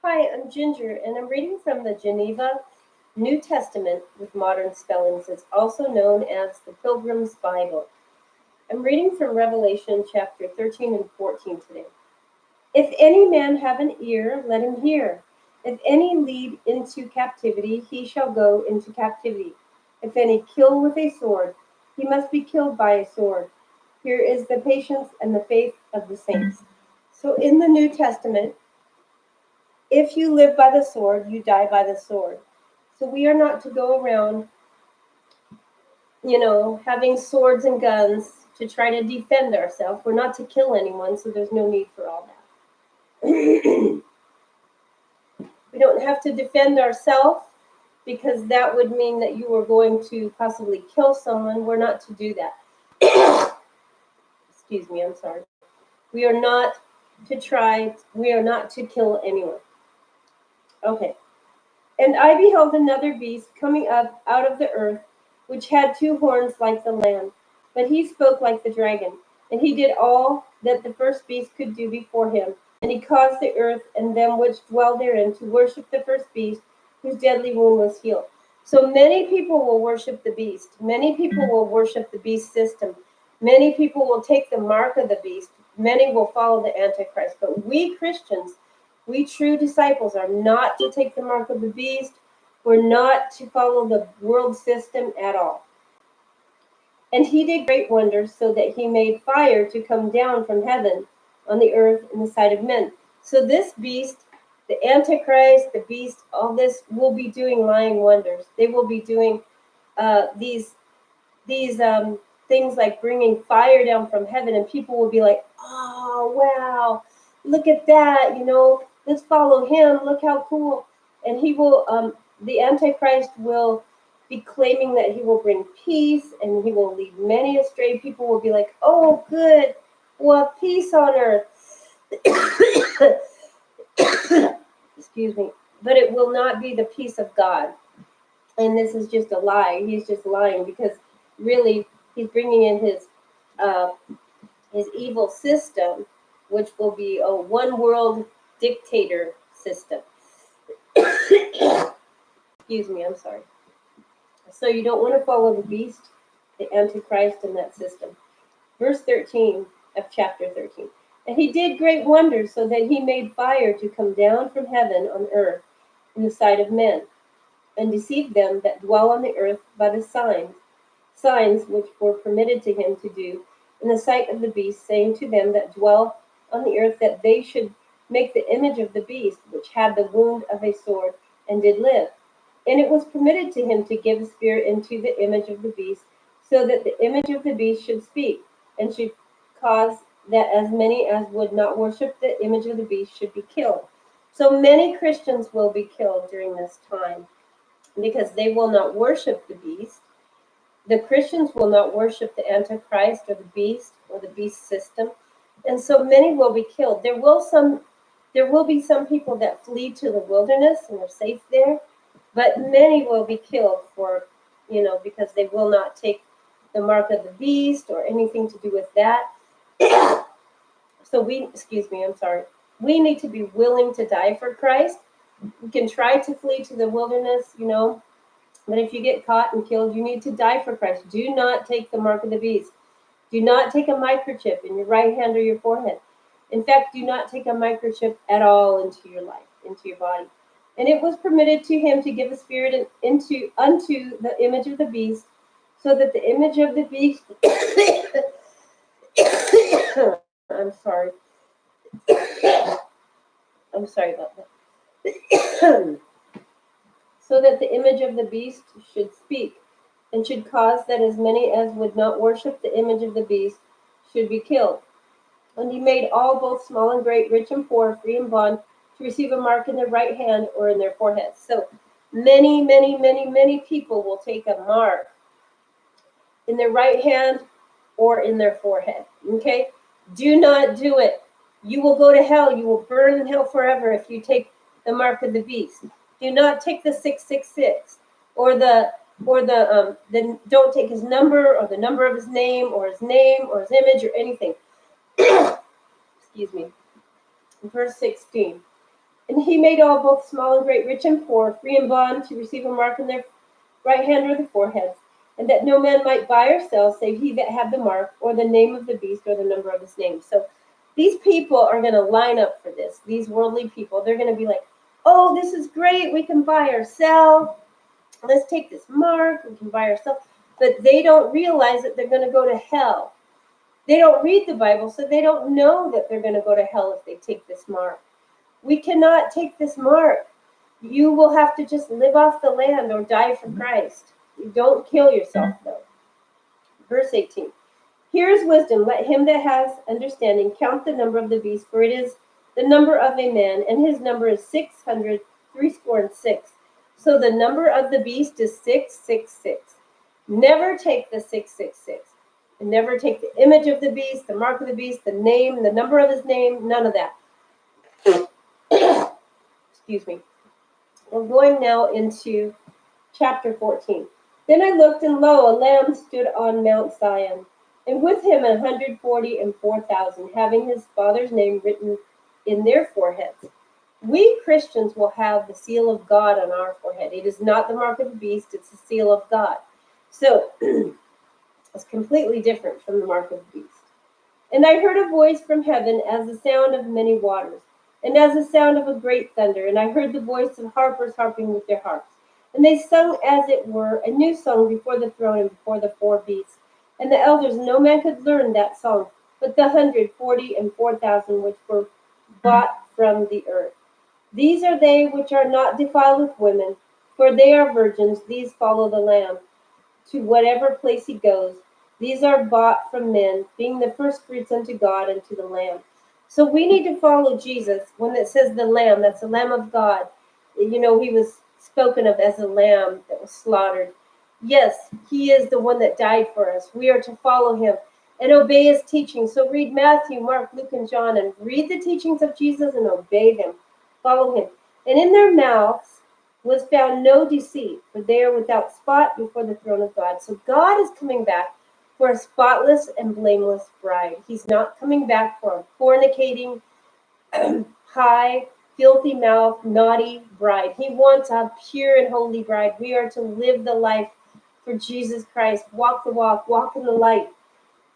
Hi, I'm Ginger, and I'm reading from the Geneva New Testament with modern spellings. It's also known as the Pilgrim's Bible. I'm reading from Revelation chapter 13 and 14 today. If any man have an ear, let him hear. If any lead into captivity, he shall go into captivity. If any kill with a sword, he must be killed by a sword. Here is the patience and the faith of the saints. So in the New Testament, if you live by the sword, you die by the sword. So we are not to go around, having swords and guns to try to defend ourselves. We're not to kill anyone, so there's no need for all that. We don't have to defend ourselves because that would mean that you are going to possibly kill someone. We're not to do that. Excuse me, I'm sorry. We are not to kill anyone. Okay. And I beheld another beast coming up out of the earth, which had two horns like the lamb, but he spoke like the dragon. And he did all that the first beast could do before him. And he caused the earth and them which dwell therein to worship the first beast, whose deadly wound was healed. So many people will worship the beast. Many people will worship the beast system. Many people will take the mark of the beast. Many will follow the Antichrist. But we Christians, we true disciples, are not to take the mark of the beast. We're not to follow the world system at all. And he did great wonders, so that he made fire to come down from heaven on the earth in the sight of men. So this beast, the Antichrist, the beast, all this will be doing lying wonders. They will be doing these things like bringing fire down from heaven, and people will be like, "Oh wow, look at that! Let's follow him. Look how cool!" And he will, the Antichrist will be claiming that he will bring peace, and he will lead many astray. People will be like, "Oh, good, well, peace on earth." Excuse me, but it will not be the peace of God. And this is just a lie. He's just lying because really he's bringing in his evil system, which will be a one world dictator system. Excuse me, I'm sorry. So you don't want to follow the beast, the Antichrist, in that system. Verse 13 of chapter 13. And he did great wonders, so that he made fire to come down from heaven on earth in the sight of men, and deceived them that dwell on the earth by the signs which were permitted to him to do in the sight of the beast, saying to them that dwell on the earth that they should make the image of the beast, which had the wound of a sword, and did live. And it was permitted to him to give a spirit into the image of the beast, so that the image of the beast should speak, and should cause that as many as would not worship the image of the beast should be killed. So many Christians will be killed during this time because they will not worship the beast. The Christians will not worship the Antichrist or the beast system. And so many will be killed. There will be some people that flee to the wilderness and are safe there, but many will be killed because they will not take the mark of the beast or anything to do with that. So we need to be willing to die for Christ. We can try to flee to the wilderness, but if you get caught and killed, you need to die for Christ. Do not take the mark of the beast. Do not take a microchip in your right hand or your forehead. In fact, do not take a microchip at all into your life, into your body. And it was permitted to him to give a spirit unto the image of the beast, so that the image of the beast I'm sorry. I'm sorry about that. So that the image of the beast should speak, and should cause that as many as would not worship the image of the beast should be killed. And he made all, both small and great, rich and poor, free and bond, to receive a mark in their right hand or in their foreheads. So many, many, many, many people will take a mark in their right hand or in their forehead. Okay? Do not do it. You will go to hell. You will burn in hell forever if you take the mark of the beast. Do not take the 666 or don't take his number or the number of his name or his image or anything. Excuse me. Verse 16. And he made all, both small and great, rich and poor, free and bond, to receive a mark in their right hand or the foreheads, and that no man might buy or sell, save he that had the mark, or the name of the beast, or the number of his name. So these people are going to line up for this. These worldly people, they're going to be like, oh, this is great. We can buy or sell. Let's take this mark. We can buy or sell. But they don't realize that they're going to go to hell. They don't read the Bible, so they don't know that they're going to go to hell if they take this mark. We cannot take this mark. You will have to just live off the land or die for Christ. You don't kill yourself, though. Verse 18. Here is wisdom. Let him that has understanding count the number of the beast, for it is the number of a man, and his number is 600, threescore and six. So the number of the beast is 666. Never take the 666. And never take the image of the beast, the mark of the beast, the name, the number of his name, none of that. Excuse me. We're going now into chapter 14. Then I looked, and lo, a lamb stood on Mount Zion, and with him 144,000, having his father's name written in their foreheads. We Christians will have the seal of God on our forehead. It is not the mark of the beast, it's the seal of God. So it's completely different from the mark of the beast. And I heard a voice from heaven as the sound of many waters, and as the sound of a great thunder. And I heard the voice of harpers harping with their harps. And they sung, as it were, a new song before the throne and before the four beasts. And the elders, no man could learn that song, but the 144,000 which were bought from the earth. These are they which are not defiled with women, for they are virgins. These follow the Lamb to whatever place he goes. These are bought from men, being the first fruits unto God and to the Lamb. So we need to follow Jesus. When it says the Lamb, that's the Lamb of God. You know, he was spoken of as a lamb that was slaughtered. Yes, he is the one that died for us. We are to follow him and obey his teaching. So read Matthew, Mark, Luke, and John, and read the teachings of Jesus and obey them. Follow him. And in their mouths was found no deceit, for they are without spot before the throne of God. So God is coming back for a spotless and blameless bride. He's not coming back for a fornicating, high, filthy mouth, naughty bride. He wants a pure and holy bride. We are to live the life for Jesus Christ, walk the walk, walk in the light.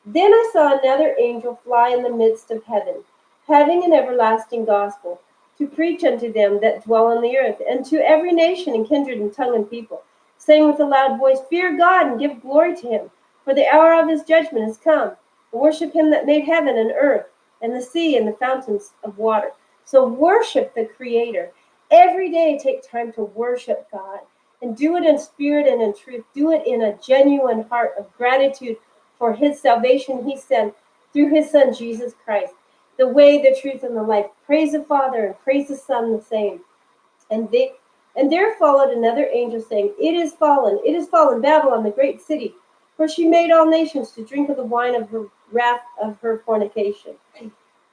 Then I saw another angel fly in the midst of heaven, having an everlasting gospel, to preach unto them that dwell on the earth, and to every nation and kindred and tongue and people, saying with a loud voice, Fear God and give glory to him, for the hour of his judgment is come. And worship him that made heaven and earth, and the sea and the fountains of water. So worship the Creator. Every day take time to worship God, and do it in spirit and in truth. Do it in a genuine heart of gratitude for his salvation he sent through his Son, Jesus Christ. The way, the truth, and the life. Praise the Father and praise the Son the same. And there followed another angel saying, it is fallen, Babylon, the great city, for she made all nations to drink of the wine of her wrath of her fornication.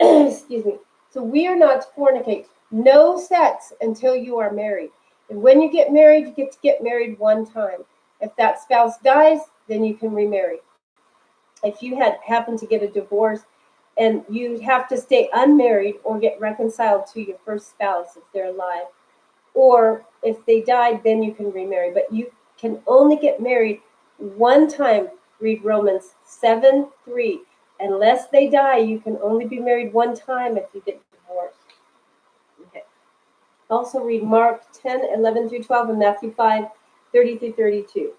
Excuse me. So we are not to fornicate. No sex until you are married. And when you get married, you get to get married one time. If that spouse dies, then you can remarry. If you happen to get a divorce, and you have to stay unmarried or get reconciled to your first spouse if they're alive. Or if they died, then you can remarry. But you can only get married one time. Read Romans 7:3. Unless they die, you can only be married one time if you get divorced. Okay. Also read Mark 10:11-12 and Matthew 5:30-32.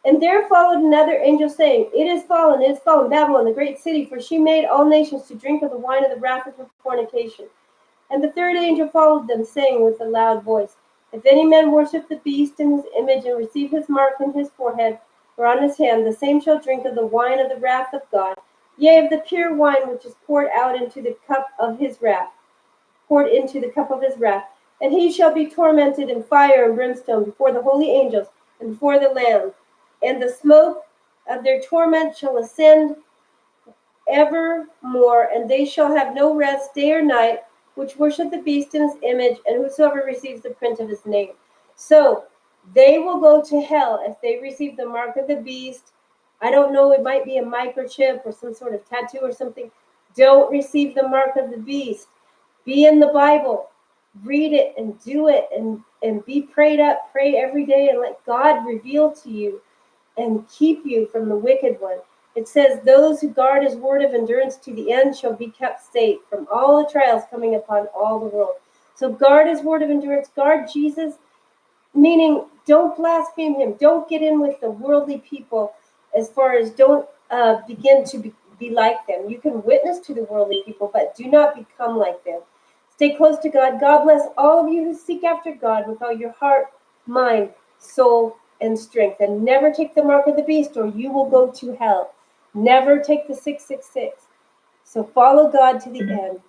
And there followed another angel saying, it is fallen, Babylon, the great city, for she made all nations to drink of the wine of the wrath of her fornication. And the third angel followed them, saying with a loud voice, If any man worship the beast in his image, and receive his mark on his forehead or on his hand, the same shall drink of the wine of the wrath of God, yea, of the pure wine which is poured into the cup of his wrath. And he shall be tormented in fire and brimstone before the holy angels and before the Lamb. And the smoke of their torment shall ascend evermore, and they shall have no rest day or night, which worship the beast in his image, and whosoever receives the print of his name. So they will go to hell if they receive the mark of the beast. I don't know, it might be a microchip or some sort of tattoo or something. Don't receive the mark of the beast. Be in the Bible. Read it and do it and be prayed up. Pray every day and let God reveal to you and keep you from the wicked one. It says, those who guard his word of endurance to the end shall be kept safe from all the trials coming upon all the world. So guard his word of endurance. Guard Jesus, meaning don't blaspheme him. Don't get in with the worldly people as far as don't begin to be like them. You can witness to the worldly people, but do not become like them. Stay close to God. God bless all of you who seek after God with all your heart, mind, soul, and strength. And never take the mark of the beast or you will go to hell. Never take the 666. So follow God to the end.